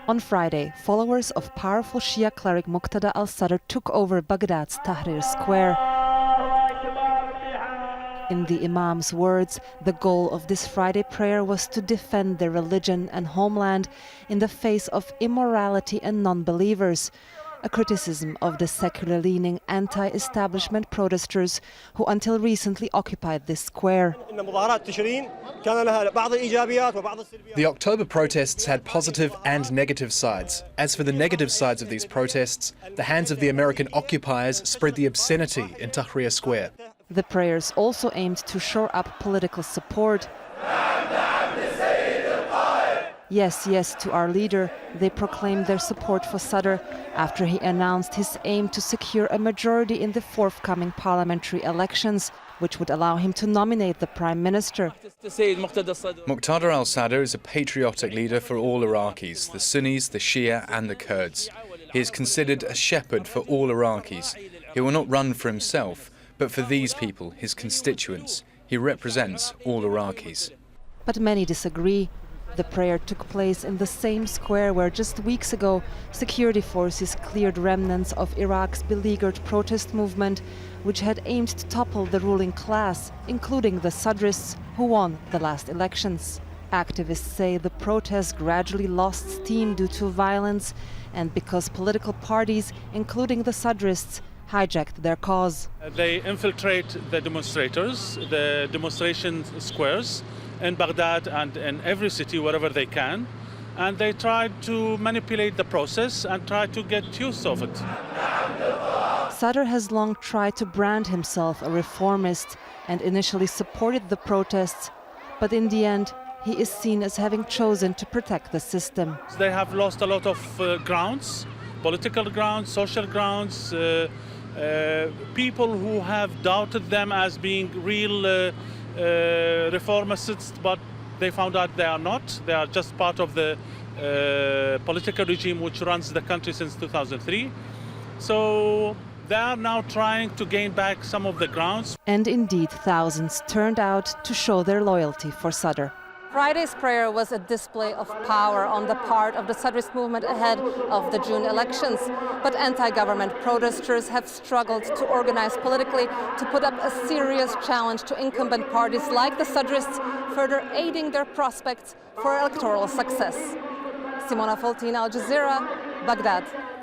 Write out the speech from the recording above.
On Friday, followers of powerful Shia cleric Muqtada al-Sadr took over Baghdad's Tahrir Square. In the Imam's words, the goal of this Friday prayer was to defend their religion and homeland in the face of immorality and non-believers, a criticism of the secular-leaning anti-establishment protesters who until recently occupied this square. The October protests had positive and negative sides. As for the negative sides of these protests, the hands of the American occupiers spread the obscenity in Tahrir Square. The prayers also aimed to shore up political support. Yes, yes to our leader, they proclaimed their support for Sadr after he announced his aim to secure a majority in the forthcoming parliamentary elections, which would allow him to nominate the prime minister. Muqtada al-Sadr is a patriotic leader for all Iraqis, the Sunnis, the Shia and the Kurds. He is considered a shepherd for all Iraqis. He will not run for himself, but for these people, his constituents. He represents all Iraqis. But many disagree. The prayer took place in the same square where just weeks ago security forces cleared remnants of Iraq's beleaguered protest movement, which had aimed to topple the ruling class, including the Sadrists, who won the last elections. Activists say the protests gradually lost steam due to violence and because political parties, including the Sadrists, hijacked their cause. They infiltrate the demonstrators, the demonstration squares in Baghdad and in every city wherever they can, and they try to manipulate the process and try to get use of it. Sadr has long tried to brand himself a reformist and initially supported the protests, but in the end he is seen as having chosen to protect the system. They have lost a lot of grounds, political grounds, social grounds, people who have doubted them as being real reformists, but they found out they are not. They are just part of the political regime which runs the country since 2003. So they are now trying to gain back some of the grounds. And indeed, thousands turned out to show their loyalty for Sadr. Friday's prayer was a display of power on the part of the Sadrist movement ahead of the June elections. But anti-government protesters have struggled to organize politically to put up a serious challenge to incumbent parties like the Sadrists, further aiding their prospects for electoral success. Simona, Foltyn, Al Jazeera, Baghdad.